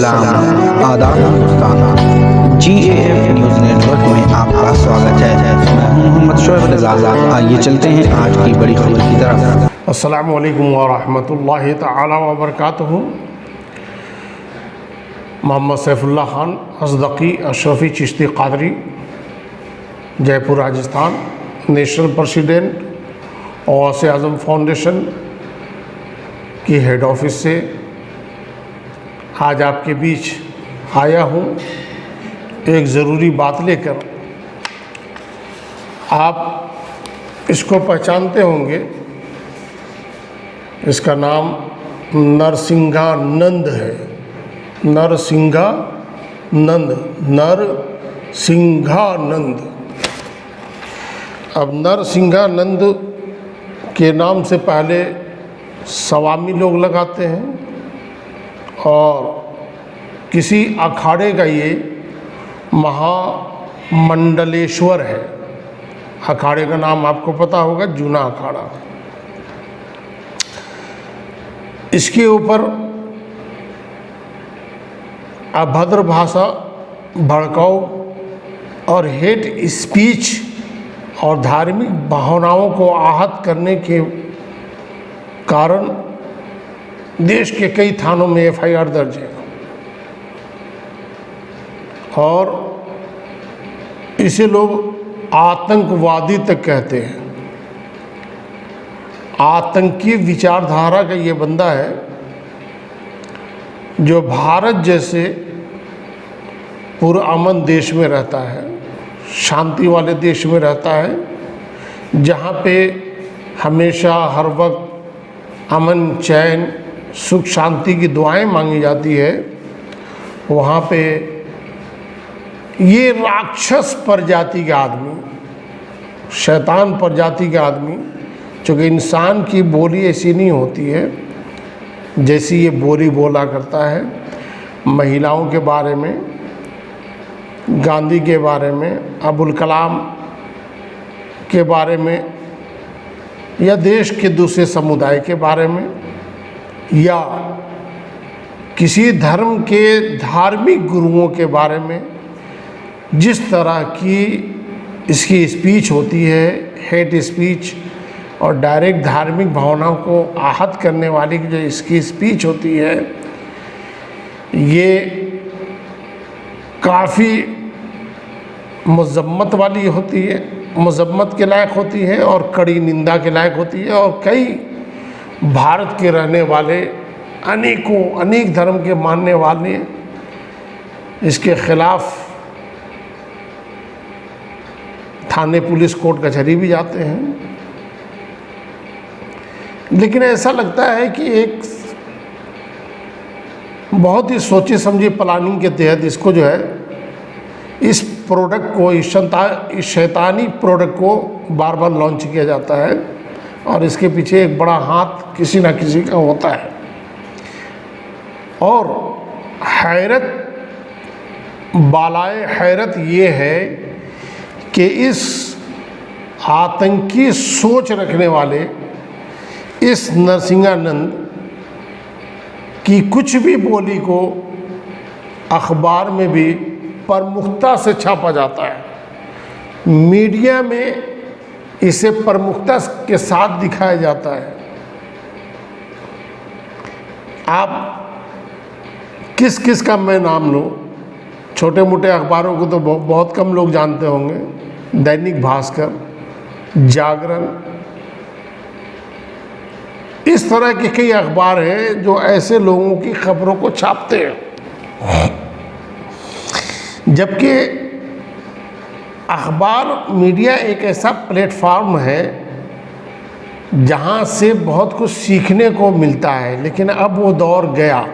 सलाम आदाब दोस्ताना GAF न्यूज़ नेटवर्क में आपका स्वागत है। मैं हूं मोहम्मद शोएब रज़ा। आइए चलते हैं आज की बड़ी खबर की तरफ। अस्सलामु अलैकुम व रहमतुल्लाहि तआला व बरकातुहू। मोहम्मद सैफुल्लाह खान असदकी अशरफी चिश्ती कादरी, जयपुर राजस्थान, नेशनल प्रेसिडेंट गौसे आज़म फाउंडेशन की हेड ऑफिस से आज आपके बीच आया हूँ एक ज़रूरी बात लेकर। आप इसको पहचानते होंगे, इसका नाम नरसिंहानंद है। नरसिंहानंद। अब नरसिंहानंद के नाम से पहले स्वामी लोग लगाते हैं और किसी अखाड़े का ये महामंडलेश्वर है। अखाड़े का नाम आपको पता होगा, जूना अखाड़ा। इसके ऊपर अभद्र भाषा, भड़काऊ और हेट स्पीच और धार्मिक भावनाओं को आहत करने के कारण देश के कई थानों में FIR दर्ज है और इसे लोग आतंकवादी तक कहते हैं। आतंकी विचारधारा का ये बंदा है जो भारत जैसे पुरअमन देश में रहता है, शांति वाले देश में रहता है, जहाँ पे हमेशा हर वक्त अमन, चैन, सुख शांति की दुआएं मांगी जाती है। वहाँ पे ये राक्षस प्रजाति के आदमी, शैतान प्रजाति के आदमी, चूँकि इंसान की बोली ऐसी नहीं होती है जैसी ये बोली बोला करता है, महिलाओं के बारे में, गांधी के बारे में, अबुल कलाम के बारे में, या देश के दूसरे समुदाय के बारे में, या किसी धर्म के धार्मिक गुरुओं के बारे में जिस तरह की इसकी स्पीच होती है, हेट स्पीच और डायरेक्ट धार्मिक भावनाओं को आहत करने वाली जो इसकी स्पीच होती है, ये काफ़ी मज़म्मत वाली होती है, मज़म्मत के लायक होती है और कड़ी निंदा के लायक होती है। और कई भारत के रहने वाले अनेक धर्म के मानने वाले इसके खिलाफ थाने, पुलिस, कोर्ट कचहरी भी जाते हैं। लेकिन ऐसा लगता है कि एक बहुत ही सोचे समझे प्लानिंग के तहत इसको जो है, इस प्रोडक्ट को, इस शैतानी प्रोडक्ट को बार बार लॉन्च किया जाता है और इसके पीछे एक बड़ा हाथ किसी ना किसी का होता है। और हैरत, बालाए हैरत ये है कि इस आतंकी सोच रखने वाले इस नरसिंहानंद की कुछ भी बोली को अखबार में भी प्रमुखता से छापा जाता है, मीडिया में इसे प्रमुखता के साथ दिखाया जाता है। आप किस किस का मैं नाम लूँ? छोटे मोटे अखबारों को तो बहुत कम लोग जानते होंगे। दैनिक भास्कर, जागरण, इस तरह के कई अखबार हैं जो ऐसे लोगों की खबरों को छापते हैं। जबकि अखबार, मीडिया एक ऐसा प्लेटफॉर्म है जहाँ से बहुत कुछ सीखने को मिलता है। लेकिन अब वो दौर गया।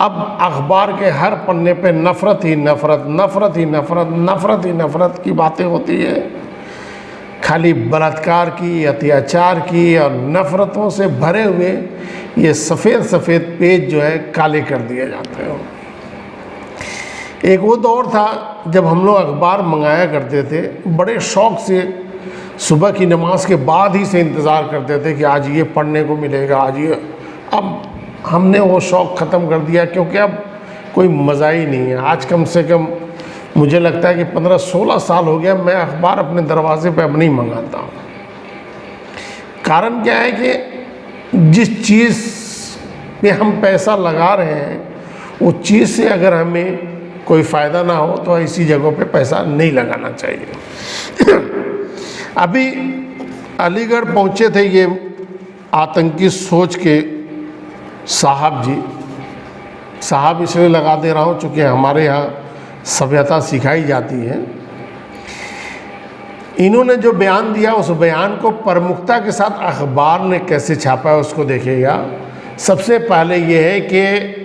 अब अखबार के हर पन्ने पे नफ़रत ही नफ़रत, नफ़रत ही नफ़रत, नफ़रत ही नफ़रत की बातें होती है। खाली बलात्कार की, अत्याचार की और नफ़रतों से भरे हुए ये सफ़ेद पेज जो है काले कर दिए जाते हैं। एक वो दौर था जब हम लोग अखबार मंगाया करते थे, बड़े शौक़ से सुबह की नमाज के बाद ही से इंतज़ार करते थे कि आज ये पढ़ने को मिलेगा, आज ये। अब हमने वो शौक़ ख़त्म कर दिया, क्योंकि अब कोई मज़ा ही नहीं है। आज कम से कम मुझे लगता है कि 15-16 साल हो गया मैं अखबार अपने दरवाजे पे अब नहीं मंगाता हूँ। कारण क्या है कि जिस चीज़ पे हम पैसा लगा रहे हैं उस चीज़ से अगर हमें कोई फ़ायदा ना हो तो ऐसी जगहों पे पैसा नहीं लगाना चाहिए। अभी अलीगढ़ पहुँचे थे ये आतंकी सोच के साहब जी, साहब इसलिए लगा दे रहा हूँ चूँकि हमारे यहाँ सभ्यता सिखाई जाती है। इन्होंने जो बयान दिया उस बयान को प्रमुखता के साथ अखबार ने कैसे छापा है उसको देखिएगा। सबसे पहले ये है कि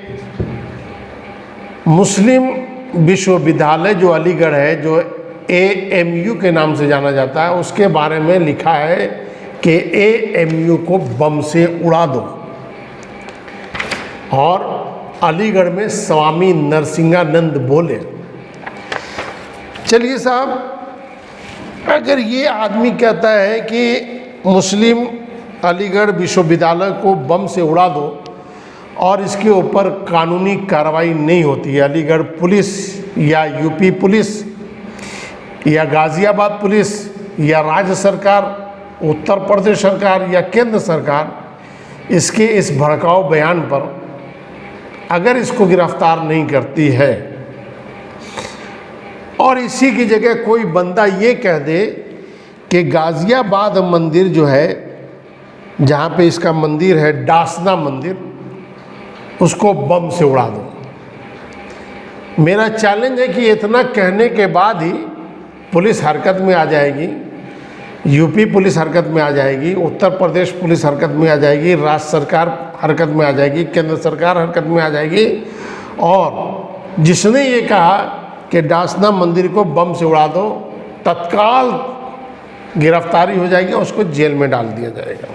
मुस्लिम विश्वविद्यालय जो अलीगढ़ है, जो AMU के नाम से जाना जाता है, उसके बारे में लिखा है कि AMU को बम से उड़ा दो। और अलीगढ़ में स्वामी नरसिंहानंद बोले। चलिए साहब, अगर ये आदमी कहता है कि मुस्लिम अलीगढ़ विश्वविद्यालय को बम से उड़ा दो और इसके ऊपर कानूनी कार्रवाई नहीं होती है, अलीगढ़ पुलिस या यूपी पुलिस या गाज़ियाबाद पुलिस या राज्य सरकार, उत्तर प्रदेश सरकार या केंद्र सरकार इसके इस भड़काऊ बयान पर अगर इसको गिरफ्तार नहीं करती है और इसी की जगह कोई बंदा ये कह दे कि गाज़ियाबाद मंदिर जो है, जहाँ पे इसका मंदिर है डासना मंदिर, उसको बम से उड़ा दो। मेरा चैलेंज है कि इतना कहने के बाद ही पुलिस हरकत में आ जाएगी, यूपी पुलिस हरकत में आ जाएगी, उत्तर प्रदेश पुलिस हरकत में आ जाएगी, राज्य सरकार हरकत में आ जाएगी, केंद्र सरकार हरकत में आ जाएगी। और जिसने ये कहा कि डासना मंदिर को बम से उड़ा दो, तत्काल गिरफ्तारी हो जाएगी, उसको जेल में डाल दिया जाएगा।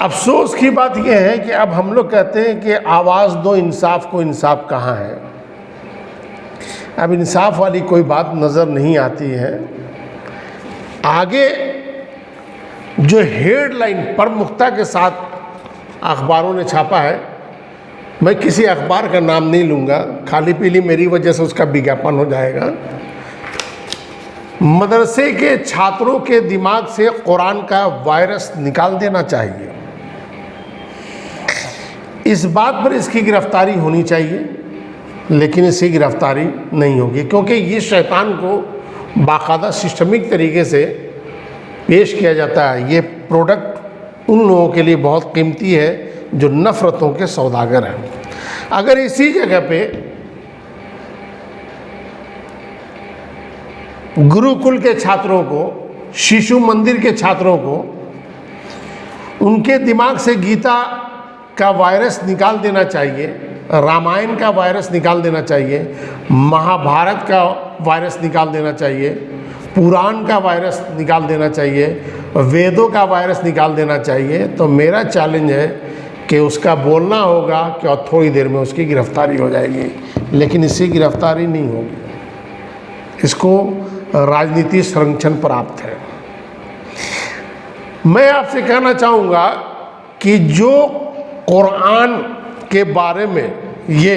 अफसोस की बात यह है कि अब हम लोग कहते हैं कि आवाज़ दो इंसाफ को, इंसाफ कहाँ है? अब इंसाफ वाली कोई बात नज़र नहीं आती है। आगे जो हेडलाइन प्रमुखता के साथ अखबारों ने छापा है, मैं किसी अखबार का नाम नहीं लूँगा, खाली पीली मेरी वजह से उसका विज्ञापन हो जाएगा। मदरसे के छात्रों के दिमाग से कुरान का वायरस निकाल देना चाहिए। इस बात पर इसकी गिरफ्तारी होनी चाहिए, लेकिन इसकी गिरफ्तारी नहीं होगी क्योंकि ये शैतान को बाकायदा सिस्टमिक तरीके से पेश किया जाता है। ये प्रोडक्ट उन लोगों के लिए बहुत कीमती है जो नफ़रतों के सौदागर हैं। अगर इसी जगह पे गुरुकुल के छात्रों को, शिशु मंदिर के छात्रों को, उनके दिमाग से गीता का वायरस निकाल देना चाहिए, रामायण का वायरस निकाल देना चाहिए, महाभारत का वायरस निकाल देना चाहिए, पुराण का वायरस निकाल देना चाहिए, वेदों का वायरस निकाल देना चाहिए, तो मेरा चैलेंज है कि उसका बोलना होगा कि और थोड़ी देर में उसकी गिरफ्तारी हो जाएगी, लेकिन इसकी गिरफ्तारी नहीं होगी। इसको राजनीति संरक्षण प्राप्त है। मैं आपसे कहना चाहूँगा कि जो कुरान के बारे में ये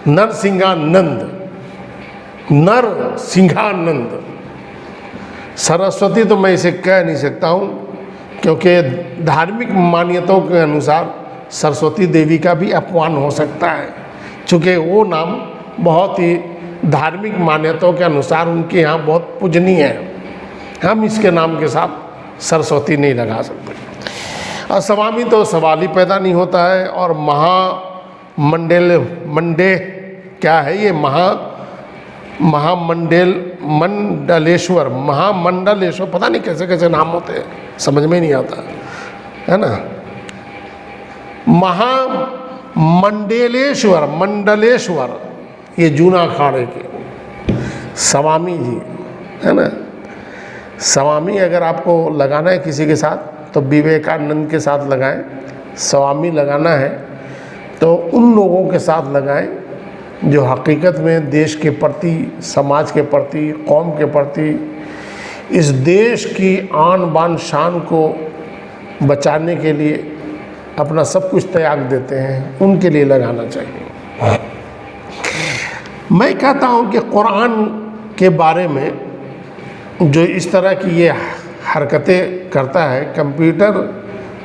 नरसिंहानंद सरस्वती, तो मैं इसे कह नहीं सकता हूँ क्योंकि धार्मिक मान्यताओं के अनुसार सरस्वती देवी का भी अपमान हो सकता है, चूँकि वो नाम बहुत ही धार्मिक मान्यताओं के अनुसार उनके यहाँ बहुत पूजनीय है। हम इसके नाम के साथ सरस्वती नहीं लगा सकते। और स्वामी तो सवाल ही पैदा नहीं होता है। और क्या है ये महामंडलेश्वर, पता नहीं कैसे कैसे नाम होते हैं, समझ में नहीं आता है ना। मंडलेश्वर ये जूना अखाड़े के स्वामी जी है ना। स्वामी अगर आपको लगाना है किसी के साथ तो विवेकानंद के साथ लगाएं। स्वामी लगाना है तो उन लोगों के साथ लगाएं जो हकीकत में देश के प्रति, समाज के प्रति, कौम के प्रति, इस देश की आन बान शान को बचाने के लिए अपना सब कुछ त्याग देते हैं, उनके लिए लगाना चाहिए। मैं कहता हूँ कि कुरान के बारे में जो इस तरह की ये हरकतें करता है,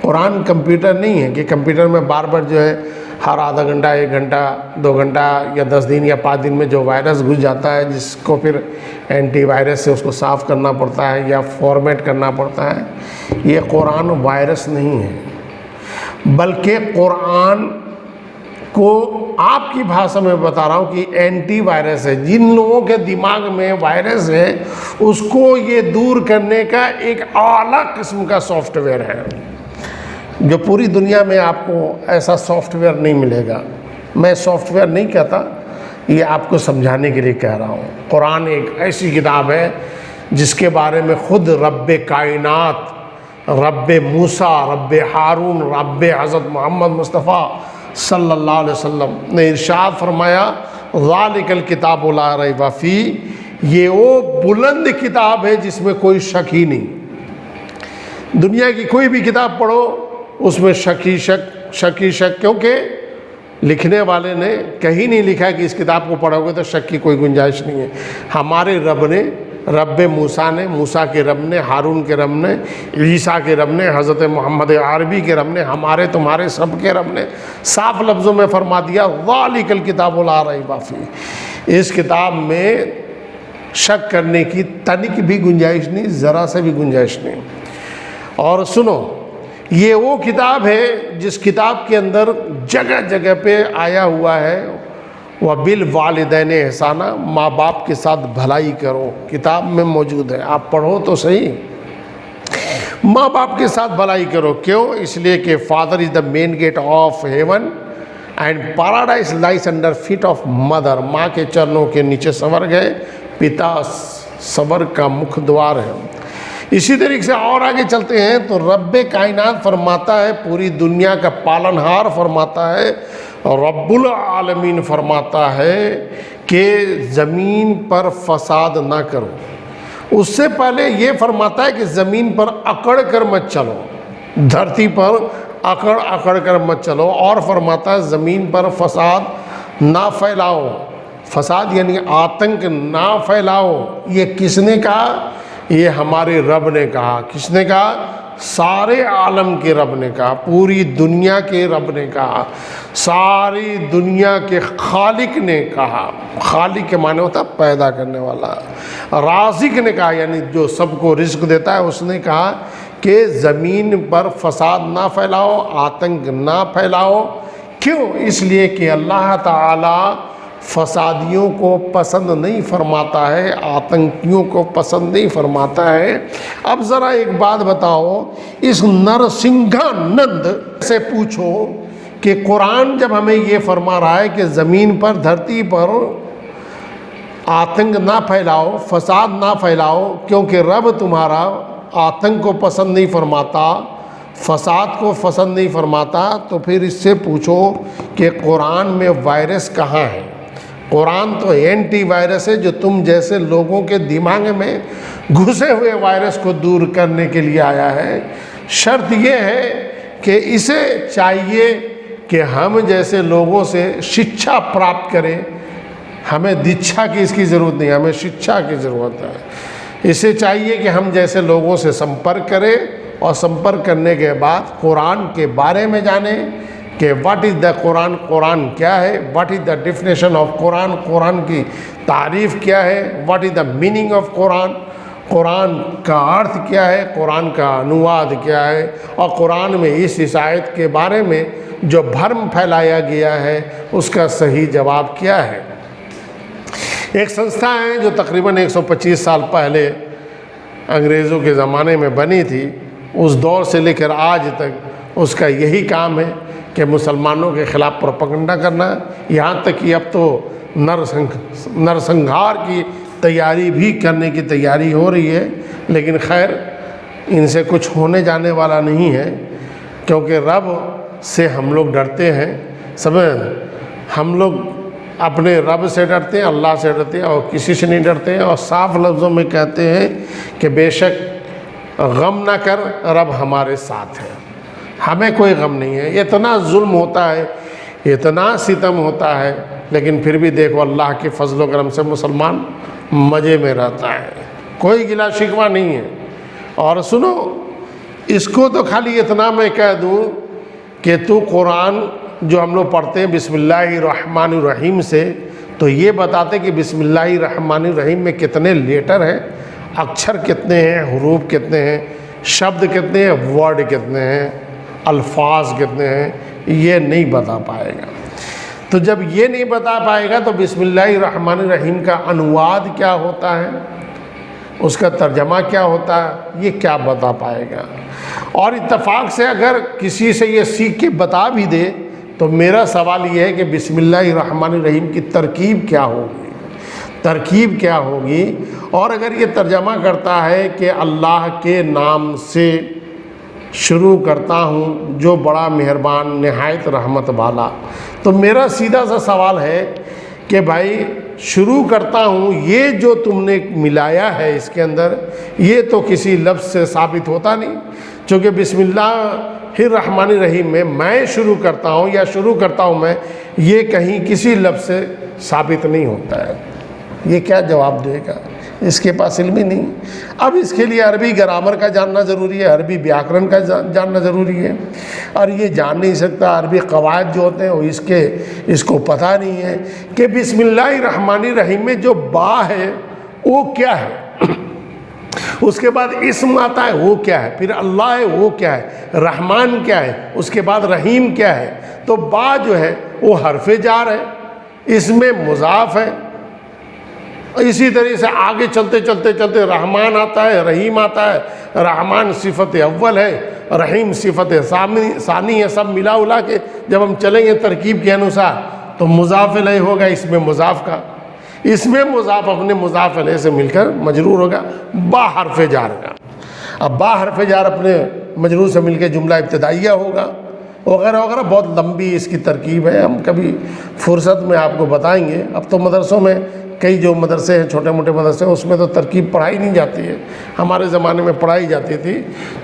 कुरान कंप्यूटर नहीं है कि कंप्यूटर में बार बार जो है हर आधा घंटा, 1 घंटा, 2 घंटा या 10 दिन या 5 दिन में जो वायरस घुस जाता है, जिसको फिर एंटीवायरस से उसको साफ़ करना पड़ता है या फॉर्मेट करना पड़ता है। ये कुरान वायरस नहीं है, बल्कि कुरान को आपकी भाषा में बता रहा हूँ कि एंटीवायरस है। जिन लोगों के दिमाग में वायरस है उसको ये दूर करने का एक आला किस्म का सॉफ्टवेयर है, जो पूरी दुनिया में आपको ऐसा सॉफ्टवेयर नहीं मिलेगा। मैं सॉफ्टवेयर नहीं कहता, ये आपको समझाने के लिए कह रहा हूँ। कुरान एक ऐसी किताब है जिसके बारे में खुद रब्बे कायनात, रब्बे मूसा, रब्बे हारून, रब्बे हज़रत मोहम्मद मुस्तफ़ा सल्लल्लाहु अलैहि वसल्लम ने इरशाद फरमाया, ज़ालिकल किताबु ला रैब फ़ी, ये वो बुलंद किताब है जिसमें कोई शक ही नहीं। दुनिया की कोई भी किताब पढ़ो उसमें शक ही शक, क्योंकि लिखने वाले ने कहीं नहीं लिखा कि इस किताब को पढ़ोगे तो शक की कोई गुंजाइश नहीं है। हमारे रब ने, रब्बे मूसा ने, मूसा के रब ने, हारून के रब ने, ईसा के रब ने, हज़रत मोहम्मद अरबी के रब ने, हमारे तुम्हारे सब के रब ने साफ लफ्ज़ों में फरमा दिया, ज़ालिकल किताबु ला रैब फ़ी, इस किताब में शक करने की तनिक भी गुंजाइश नहीं, ज़रा से भी गुंजाइश नहीं। और सुनो, ये वो किताब है जिस किताब के अंदर जगह जगह पे आया हुआ है, वह बिल वालिदैन एहसाना, माँ बाप के साथ भलाई करो, किताब में मौजूद है, आप पढ़ो तो सही। माँ बाप के साथ भलाई करो, क्यों? इसलिए कि father is the main gate of heaven and paradise lies under feet of mother, माँ के चरणों के नीचे स्वर्ग है, पिता स्वर्ग का मुख्य द्वार है। इसी तरीके से और आगे चलते हैं तो रब्बे कायनात फरमाता है, पूरी दुनिया का पालनहार फरमाता है, और रब्बुल आलमीन फरमाता है कि ज़मीन पर फसाद ना करो। उससे पहले ये फरमाता है कि ज़मीन पर अकड़ कर मत चलो, धरती पर अकड़ कर मत चलो, और फरमाता है ज़मीन पर फसाद ना फैलाओ। फसाद यानी आतंक ना फैलाओ। ये किसने कहा? ये हमारे रब ने कहा। किसने कहा? सारे आलम के रब ने कहा, पूरी दुनिया के रब ने कहा, सारी दुनिया के खालिक ने कहा। खालिक के माने होता है पैदा करने वाला। राज़िक ने कहा, यानी जो सबको रिज़्क देता है, उसने कहा कि ज़मीन पर फसाद ना फैलाओ, आतंक ना फैलाओ। क्यों? इसलिए कि अल्लाह ताला फसादियों को पसंद नहीं फरमाता है, आतंकियों को पसंद नहीं फरमाता है। अब ज़रा एक बात बताओ, इस नरसिंहानंद से पूछो कि कुरान जब हमें ये फरमा रहा है कि ज़मीन पर, धरती पर आतंक ना फैलाओ, फसाद ना फैलाओ, क्योंकि रब तुम्हारा आतंक को पसंद नहीं फरमाता, फसाद को पसंद नहीं फरमाता, तो फिर इससे पूछो कि कुरान में वायरस कहाँ है? कुरान तो एंटी वायरस है, जो तुम जैसे लोगों के दिमाग में घुसे हुए वायरस को दूर करने के लिए आया है। शर्त यह है कि इसे चाहिए कि हम जैसे लोगों से शिक्षा प्राप्त करें। हमें दीक्षा की इसकी ज़रूरत नहीं, हमें शिक्षा की ज़रूरत है। इसे चाहिए कि हम जैसे लोगों से संपर्क करें, और संपर्क करने के बाद कुरान के बारे में जानें कि what is the Quran, Quran क्या है, what is the definition of Quran, Quran की तारीफ़ क्या है, what is the meaning of Quran, Quran का अर्थ क्या है, कुरान का अनुवाद क्या है, और कुरान में इस आयत के बारे में जो भ्रम फैलाया गया है उसका सही जवाब क्या है। एक संस्था है जो तकरीबन 125 साल पहले अंग्रेज़ों के ज़माने में बनी थी, उस दौर से लेकर आज तक उसका यही काम है कि मुसलमानों के ख़िलाफ़ प्रोपेगेंडा करना। यहाँ तक कि अब तो नरसंहार की तैयारी भी करने की तैयारी हो रही है, लेकिन खैर इनसे कुछ होने जाने वाला नहीं है, क्योंकि रब से हम लोग डरते हैं। समझ, हम लोग अपने रब से डरते हैं, अल्लाह से डरते हैं, और किसी से नहीं डरते हैं। और साफ लफ्ज़ों में कहते हैं कि बेशक गम ना कर, रब हमारे साथ है। हमें कोई गम नहीं है। इतना जुल्म होता है, इतना सितम होता है, लेकिन फिर भी देखो अल्लाह के फजल करम से मुसलमान मज़े में रहता है, कोई गिला शिकवा नहीं है। और सुनो, इसको तो खाली इतना मैं कह दूँ कि तू कुरान जो हम लोग पढ़ते हैं बिस्मिल्लाहिर्रहमानिर्रहीम से, तो ये बताते कि बिस्मिल्लाहिर्रहमानिर्रहीम में कितने लेटर हैं, अक्षर कितने हैं, हुरूफ कितने हैं, शब्द कितने हैं, वर्ड कितने हैं, अल्फाज कितने हैं, ये नहीं बता पाएगा। तो जब ये नहीं बता पाएगा तो बिस्मिल्लाहिर्रहमानिर्रहीम का अनुवाद क्या होता है, उसका तर्जमा क्या होता है, ये क्या बता पाएगा। और इत्तेफाक से अगर किसी से ये सीख के बता भी दे तो मेरा सवाल ये है कि बिस्मिल्लाहिर्रहमानिर्रहीम की तरकीब क्या होगी, तरकीब क्या होगी। और अगर ये तर्जमा करता है कि अल्लाह के नाम से शुरू करता हूँ जो बड़ा मेहरबान निहायत रहमत वाला, तो मेरा सीधा सा सवाल है कि भाई शुरू करता हूँ, ये जो तुमने मिलाया है इसके अंदर, ये तो किसी लफ्ज़ से साबित होता नहीं, क्योंकि बिस्मिल्लाहिर्रहमानिर्रहीम में मैं शुरू करता हूँ या शुरू करता हूँ मैं, ये कहीं किसी लफ्ज़ से साबित नहीं होता है। ये क्या जवाब देगा, इसके पास इल्म ही नहीं। अब इसके लिए अरबी ग्रामर का जानना ज़रूरी है, अरबी व्याकरण का जानना ज़रूरी है, और ये जान नहीं सकता। अरबी कवायद जो होते हैं वो इसको पता नहीं है कि बिस्मिल्लाहिर्रहमानिर्रहीम में जो बा है वो क्या है, उसके बाद इस्म आता है वो क्या है, फिर अल्लाह है वो क्या है, रहमान क्या है, उसके बाद रहीम क्या है। तो बा जो है वो हरफ़े जार है, इसमें मुज़ाफ़ है। इसी तरीके से आगे चलते चलते चलते रहमान आता है, रहीम आता है। रहमान सिफत अव्वल है, रहीम सिफत सानी है। सब मिला उला के जब हम चलेंगे तरकीब के अनुसार तो मुज़ाफ़ इलैहि होगा, इसमें मुज़ाफ़ का, इसमें मुज़ाफ़ अपने मुज़ाफ़ इलैहि से मिलकर मजरूर होगा बा हरफ़े जार का। अब बा हरफ़े जार अपने मजरूर से मिलकर जुमला इब्तिदाइया होगा, वगैरह वगैरह। बहुत लंबी इसकी तरकीब है, हम कभी फुर्सत में आपको बताएंगे। अब तो मदरसों में कई जो मदरसे हैं, छोटे मोटे मदरसे, उसमें तो तरकीब पढ़ाई नहीं जाती है, हमारे ज़माने में पढ़ाई जाती थी।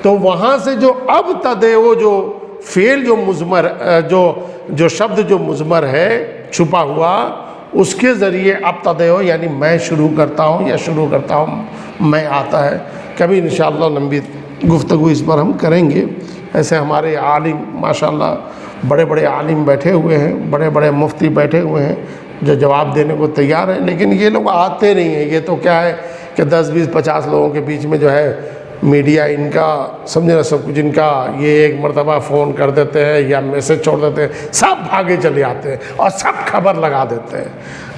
तो वहाँ से जो अब तदेओ जो फ़ेल जो मुज़मर जो शब्द जो मुज़मर है छुपा हुआ, उसके ज़रिए अब तदेओ यानी मैं शुरू करता हूँ या शुरू करता हूँ मैं आता है। कभी इंशाअल्लाह लंबी गुफ्तगू इस पर हम करेंगे। ऐसे हमारे आलिम माशाअल्लाह बड़े बड़े आलिम बैठे हुए हैं, बड़े बड़े मुफ्ती बैठे हुए हैं जो जवाब देने को तैयार हैं, लेकिन ये लोग आते नहीं हैं। ये तो क्या है कि 10, 20, 50 लोगों के बीच में जो है मीडिया इनका समझे ना सब कुछ इनका, ये एक मरतबा फ़ोन कर देते हैं या मैसेज छोड़ देते हैं, सब भागे चले आते हैं और सब खबर लगा देते हैं।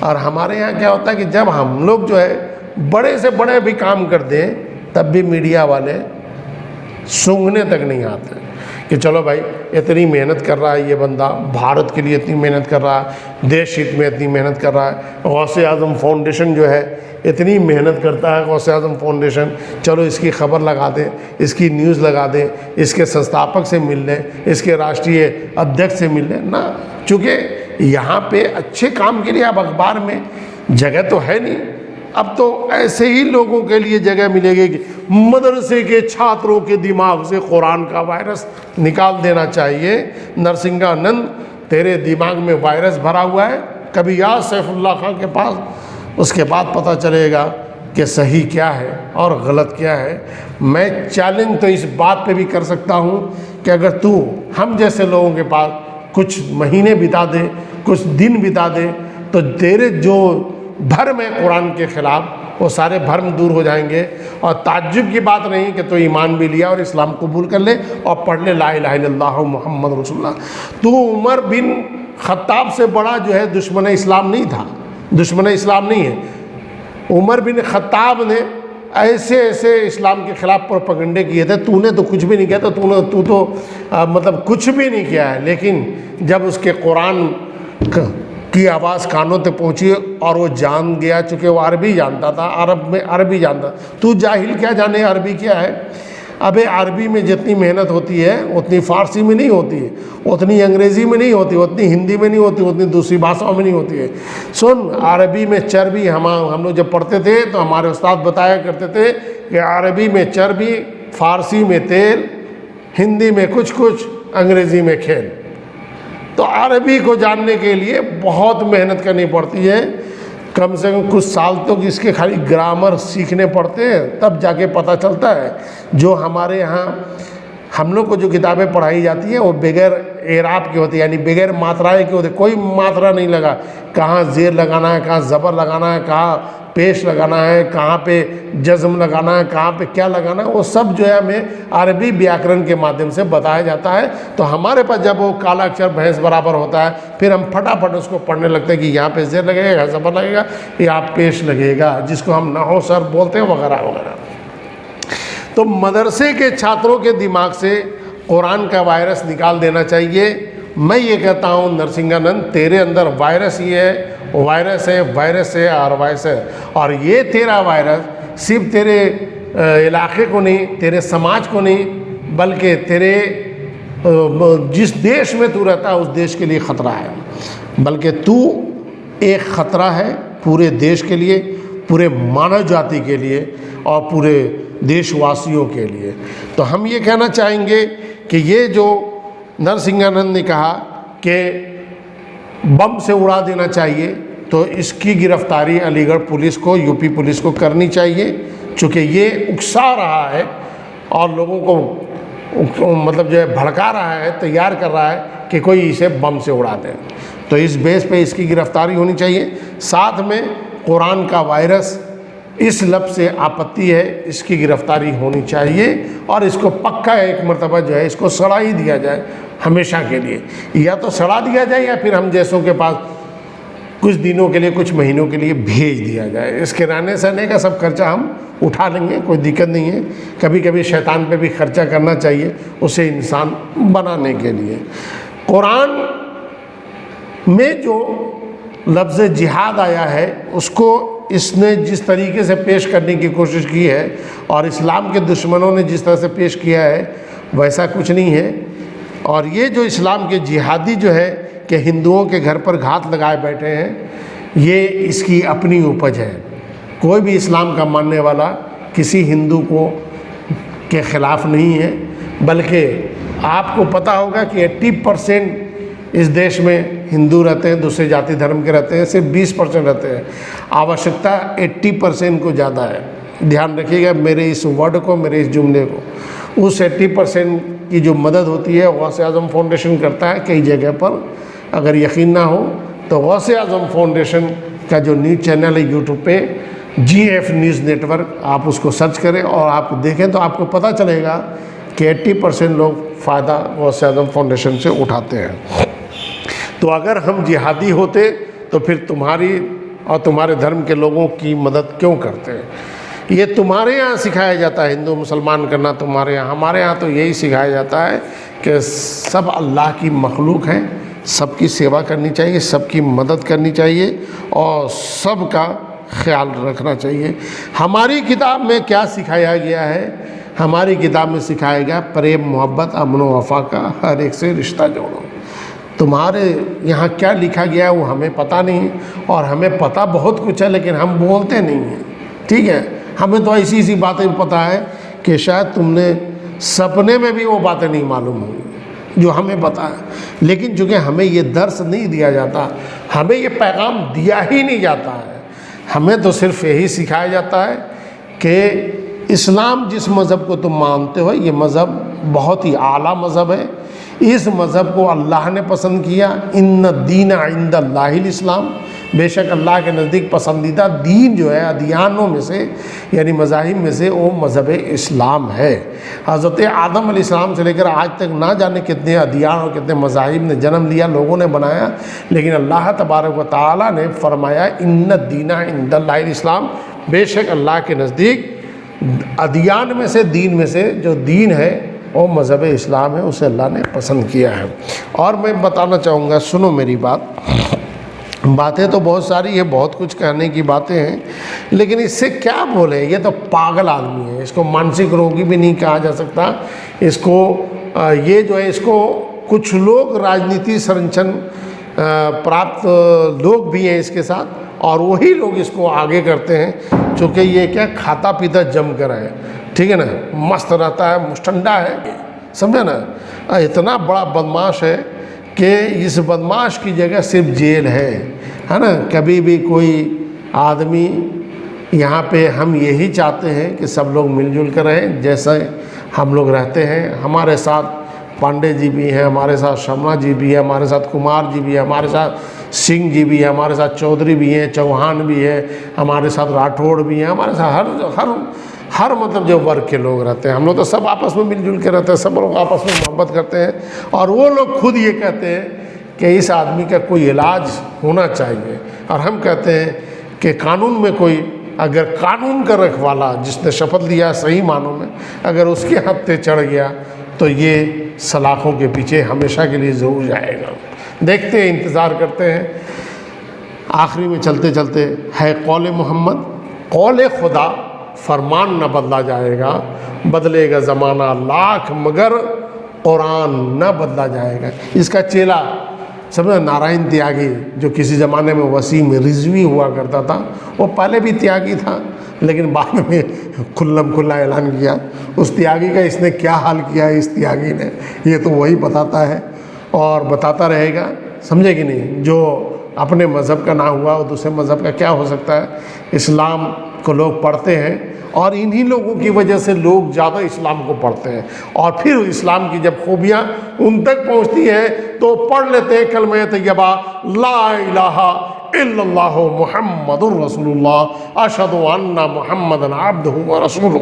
और हमारे यहाँ क्या होता है कि जब हम लोग जो है बड़े से बड़े भी काम कर दें तब भी मीडिया वाले सूंघने तक नहीं आते कि चलो भाई इतनी मेहनत कर रहा है ये बंदा, भारत के लिए इतनी मेहनत कर रहा है, देश हित में इतनी मेहनत कर रहा है। गौसे आज़म फाउंडेशन जो है इतनी मेहनत करता है, गौसे आज़म फाउंडेशन, चलो इसकी खबर लगा दें, इसकी न्यूज़ लगा दें, इसके संस्थापक से मिल लें, इसके राष्ट्रीय अध्यक्ष से मिल लें ना। चूँकि यहाँ पे अच्छे काम के लिए अब अखबार में जगह तो है नहीं, अब तो ऐसे ही लोगों के लिए जगह मिलेगी कि मदरसे के छात्रों के दिमाग से कुरान का वायरस निकाल देना चाहिए। नरसिंहानंद तेरे दिमाग में वायरस भरा हुआ है, कभी आ सैफुल्लाह खां के पास, उसके बाद पता चलेगा कि सही क्या है और गलत क्या है। मैं चैलेंज तो इस बात पे भी कर सकता हूँ कि अगर तू हम जैसे लोगों के पास कुछ महीने बिता दे, कुछ दिन बिता दे, तो तेरे जो भर्म है कुरान के ख़िलाफ़ वो सारे भर्म दूर हो जाएंगे। और ताज्जुब की बात नहीं कि तो ईमान भी लिया और इस्लाम कबूल कर ले और पढ़ ले ला इलाहा इल्लल्लाह मुहम्मद रसूलुल्लाह। तो उमर बिन ख़त्ताब से बड़ा जो है दुश्मन इस्लाम नहीं था, दुश्मन इस्लाम नहीं है। उमर बिन ख़त्ताब ने ऐसे ऐसे इस्लाम के ख़िलाफ़ प्रोपेगेंडे किए थे, तूने तो कुछ भी नहीं किया था, तू तो मतलब कुछ भी नहीं किया है। लेकिन जब उसके कुरान की आवाज़ कानों तक पहुँची और वो जान गया, चूँकि वो अरबी जानता था, अरब में अरबी जानता। तू जाहिल क्या जाने अरबी क्या है। अबे अरबी में जितनी मेहनत होती है उतनी फ़ारसी में नहीं होती है, उतनी अंग्रेज़ी में नहीं होती, उतनी हिंदी में नहीं होती, उतनी दूसरी भाषाओं में नहीं होती है। सुन, अरबी में चर्बी हम लोग जब पढ़ते थे तो हमारे उस्ताद बताया करते थे कि अरबी में चर्बी, फ़ारसी में तेल, हिंदी में कुछ कुछ अंग्रेज़ी में खेल। तो अरबी को जानने के लिए बहुत मेहनत करनी पड़ती है, कम से कम कुछ साल तो इसके खाली ग्रामर सीखने पड़ते हैं, तब जाके पता चलता है। जो हमारे यहाँ हम लोग को जो किताबें पढ़ाई जाती हैं वो बगैर एराब की होती है, यानी बगैर मात्राएं की होती है। कोई मात्रा नहीं लगा, कहाँ ज़ेर लगाना है, कहाँ ज़बर लगाना है, कहाँ पेश लगाना है, कहाँ पे जज़्म लगाना है, कहाँ पे क्या लगाना है, वो सब जो है हमें अरबी व्याकरण के माध्यम से बताया जाता है। तो हमारे पास जब वो काला अक्षर भैंस बराबर होता है, फिर हम फटाफट उसको पढ़ने लगते हैं कि यहाँ पे ज़ेर लगेगा, यहाँ ज़बर लगेगा, यहाँ पेश लगेगा, जिसको हम नहो सर बोलते हैं, वगैरह वगैरह। तो मदरसे के छात्रों के दिमाग से कुरान का वायरस निकाल देना चाहिए। मैं ये कहता हूँ नरसिंहानंद, तेरे अंदर वायरस ही है, वायरस है, वायरस है और वायरस है। और ये तेरा वायरस सिर्फ तेरे इलाके को नहीं, तेरे समाज को नहीं, बल्कि तेरे जिस देश में तू रहता है उस देश के लिए ख़तरा है। बल्कि तू एक ख़तरा है पूरे देश के लिए, पूरे मानव जाति के लिए और पूरे देशवासियों के लिए। तो हम ये कहना चाहेंगे कि ये जो नरसिंहानंद ने कहा कि बम से उड़ा देना चाहिए, तो इसकी गिरफ्तारी अलीगढ़ पुलिस को, यूपी पुलिस को करनी चाहिए, चूँकि ये उकसा रहा है और लोगों को मतलब जो है भड़का रहा है, तैयार कर रहा है कि कोई इसे बम से उड़ा दे। तो इस बेस पे इसकी गिरफ्तारी होनी चाहिए। साथ में कुरान का वायरस, इस लफ्ज़ से आपत्ति है, इसकी गिरफ्तारी होनी चाहिए और इसको पक्का एक मरतबा जो है इसको सड़ा ही दिया जाए हमेशा के लिए। या तो सड़ा दिया जाए या फिर हम जैसों के पास कुछ दिनों के लिए, कुछ महीनों के लिए भेज दिया जाए। इसके रहने सहने का सब खर्चा हम उठा लेंगे, कोई दिक्कत नहीं है। कभी कभी शैतान पे भी खर्चा करना चाहिए उसे इंसान बनाने के लिए। कुरान में जो लफ्ज़ जिहाद आया है उसको इसने जिस तरीके से पेश करने की कोशिश की है और इस्लाम के दुश्मनों ने जिस तरह से पेश किया है वैसा कुछ नहीं है। और ये जो इस्लाम के जिहादी जो है कि हिंदुओं के घर पर घात लगाए बैठे हैं, ये इसकी अपनी उपज है। कोई भी इस्लाम का मानने वाला किसी हिंदू को के ख़िलाफ़ नहीं है, बल्कि आपको पता होगा कि 80% इस देश में हिंदू रहते हैं, दूसरे जाति धर्म के रहते हैं, सिर्फ 20% रहते हैं। आवश्यकता 80% को ज़्यादा है। ध्यान रखिएगा मेरे इस वर्ड को, मेरे इस जुमले को। उस 80% की जो मदद होती है गौसे आज़म फाउंडेशन करता है कई जगह पर। अगर यकीन ना हो तो गौसे आज़म फाउंडेशन का जो न्यूज़ चैनल है यूट्यूब पे, GF न्यूज़ नेटवर्क, आप उसको सर्च करें और आप देखें तो आपको पता चलेगा कि 80% लोग फ़ायदा गौसे आज़म फाउंडेशन से उठाते हैं। तो अगर हम जिहादी होते तो फिर तुम्हारी और तुम्हारे धर्म के लोगों की मदद क्यों करते हैं? ये तुम्हारे यहाँ सिखाया जाता है हिंदू मुसलमान करना, तुम्हारे यहाँ। हमारे यहाँ तो यही सिखाया जाता है कि सब अल्लाह की मखलूक हैं, सबकी सेवा करनी चाहिए, सबकी मदद करनी चाहिए और सबका ख्याल रखना चाहिए। हमारी किताब में क्या सिखाया गया है? हमारी किताब में सिखाया गया प्रेम, मोहब्बत, अमन व वफ़ा का हर एक से रिश्ता जोड़ो। तुम्हारे यहाँ क्या लिखा गया है वो हमें पता नहीं है, और हमें पता बहुत कुछ है लेकिन हम बोलते नहीं हैं। ठीक है, हमें तो ऐसी बातें पता है कि शायद तुमने सपने में भी वो बातें नहीं मालूम होंगी जो हमें पता है। लेकिन चूँकि हमें ये दर्स नहीं दिया जाता, हमें ये पैगाम दिया ही नहीं जाता है, हमें तो सिर्फ यही सिखाया जाता है कि इस्लाम जिस मज़हब को तुम मानते हो ये मज़हब बहुत ही आला मज़हब है। इस मज़हब को अल्लाह ने पसंद किया। इन्न दीन इंदल्लाहिल इस्लाम, बेशक अल्लाह के नज़दीक पसंदीदा दीन जो है अदियानों में से, यानी मज़ाहिब में से, वो मज़हब इस्लाम है। हज़रत आदम अलैहिस्सलाम से लेकर आज तक ना जाने कितने अदियान और कितने मज़ाहिब ने जन्म लिया, लोगों ने बनाया, लेकिन अल्लाह तबारक व तआला ने फरमाया इन्न दीन इंदल्लाहिल इस्लाम, बेशक अल्लाह के नज़दीक अदियान में से, दीन में से जो दीन है वो मज़हब इस्लाम है, उसे अल्लाह ने पसंद किया है। और मैं बताना चाहूँगा, सुनो मेरी बातें तो बहुत सारी है, बहुत कुछ कहने की बातें हैं, लेकिन इससे क्या बोले? ये तो पागल आदमी है, इसको मानसिक रोगी भी नहीं कहा जा सकता। इसको ये जो है, इसको कुछ लोग राजनीति संरक्षण प्राप्त लोग भी हैं इसके साथ, और वही लोग इसको आगे करते हैं, चूँकि ये क्या खाता पीता जम कर है। ठीक है ना, मस्त रहता है, मुस्टंडा है, समझे ना। इतना बड़ा बदमाश है कि इस बदमाश की जगह सिर्फ जेल है ना। कभी भी कोई आदमी यहाँ पे, हम यही चाहते हैं कि सब लोग मिलजुल कर रहें जैसे हम लोग रहते हैं। हमारे साथ पांडे जी भी हैं, हमारे साथ शर्मा जी भी है, हमारे साथ कुमार जी भी है, हमारे साथ सिंह जी भी है, हमारे साथ चौधरी भी हैं, चौहान भी है, हमारे साथ राठौड़ भी हैं, हमारे साथ हर मतलब जो वर्ग के लोग रहते हैं। हम लोग तो सब आपस में मिलजुल के रहते हैं, सब लोग आपस में मोहब्बत करते हैं। और वो लोग खुद ये कहते हैं कि इस आदमी का कोई इलाज होना चाहिए। और हम कहते हैं कि कानून में कोई, अगर कानून का रखवाला जिसने शपथ लिया सही मानों में, अगर उसके हत्थे चढ़ गया तो ये सलाखों के पीछे हमेशा के लिए ज़रूर जाएगा। देखते हैं, इंतज़ार करते हैं। आखिरी में चलते चलते है कौल मोहम्मद, कौल खुदा, फरमान न बदला जाएगा, बदलेगा ज़माना लाख मगर कुरान न बदला जाएगा। इसका चेला समझे नारायण त्यागी, जो किसी ज़माने में वसीम रिजवी हुआ करता था, वो पहले भी त्यागी था लेकिन बाद में खुल्लम खुल्ला ऐलान किया। उस त्यागी का इसने क्या हाल किया है, इस त्यागी ने, ये तो वही बताता है और बताता रहेगा, समझे कि नहीं। जो अपने मज़हब का ना हुआ वो दूसरे मज़हब का क्या हो सकता है। इस्लाम को लोग पढ़ते हैं और इन्हीं लोगों की वजह से लोग ज़्यादा इस्लाम को पढ़ते हैं। और फिर इस्लाम की जब खूबियाँ उन तक पहुँचती हैं तो पढ़ लेते हैं कलमे तैयबा, ला इलाहा इल्लल्लाहु मुहम्मदुर रसूलुल्लाह अशहदु अन्ना मुहम्मदन अब्दुहु व रसूलुहु,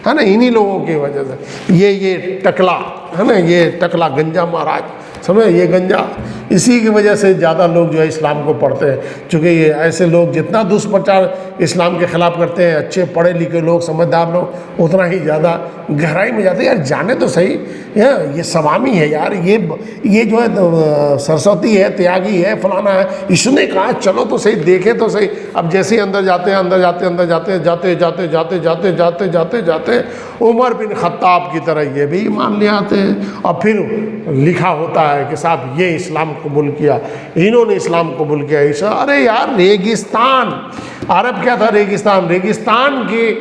है ना। इन्हीं लोगों की वजह से ये टकला है ना, ये टकला गंजा महाराज, समझे, ये गंजा, इसी की वजह से ज़्यादा लोग जो है इस्लाम को पढ़ते हैं। क्योंकि ये ऐसे लोग जितना दुष्प्रचार इस्लाम के ख़िलाफ़ करते हैं, अच्छे पढ़े लिखे लोग, समझदार लोग, उतना ही ज़्यादा गहराई में जाते हैं। यार जाने तो सही, ये सवामी है यार, ये जो है सरस्वती है, त्यागी है, फलाना है, इसने कहा चलो तो सही, देखें तो सही। अब जैसे ही अंदर जाते हैं, अंदर जाते जाते उमर बिन खत्ताब की तरह ये भी मान ले आते हैं। और फिर लिखा होता है कि साहब ये इस्लाम कबूल किया, इन्होंने इस्लाम कबूल किया। ईसा, अरे यार रेगिस्तान, अरब क्या था, रेगिस्तान, रेगिस्तान की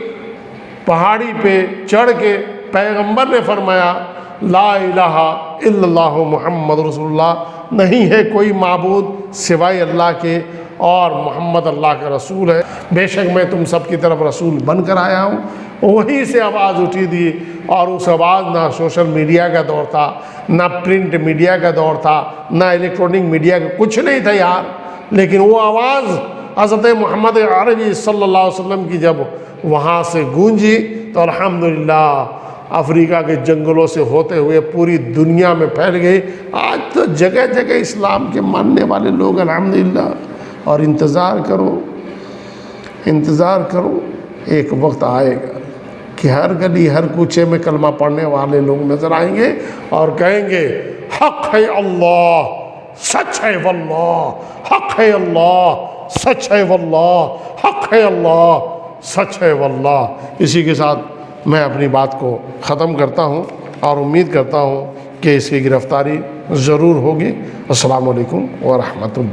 पहाड़ी पे चढ़ के पैगंबर ने फरमाया ला इलाहा इल्लल्लाहु मुहम्मद रसूलुल्लाह, नहीं है कोई माबूद सिवाय अल्लाह के और मोहम्मद अल्लाह का रसूल है। बेशक मैं तुम सब की तरफ रसूल बनकर आया हूँ। वहीं से आवाज़ उठी थी और उस आवाज़ ना सोशल मीडिया का दौर था, ना प्रिंट मीडिया का दौर था, ना इलेक्ट्रॉनिक मीडिया का, कुछ नहीं था यार। लेकिन वो आवाज़ हज़रत मोहम्मद अरबी सल्लल्लाहु अलैहि वसल्लम की जब वहाँ से गूंजी तो अल्हम्दुलिल्लाह अफ्रीका के जंगलों से होते हुए पूरी दुनिया में फैल गई। आज तो जगह जगह इस्लाम के मानने वाले लोग अल्हम्दुलिल्लाह। और इंतज़ार करो, एक वक्त आएगा कि हर गली हर कूचे में कलमा पढ़ने वाले लोग नज़र आएंगे और कहेंगे हक़ है अल्लाह, सच है वल्लाह, हक़ है अल्लाह, सच है वल्लाह, हक़ है अल्लाह, सच है वल्लाह। इसी के साथ मैं अपनी बात को ख़त्म करता हूँ और उम्मीद करता हूँ कि इसकी गिरफ़्तारी ज़रूर होगी। अस्सलामु अलैकुम व रहमतुल्लाह।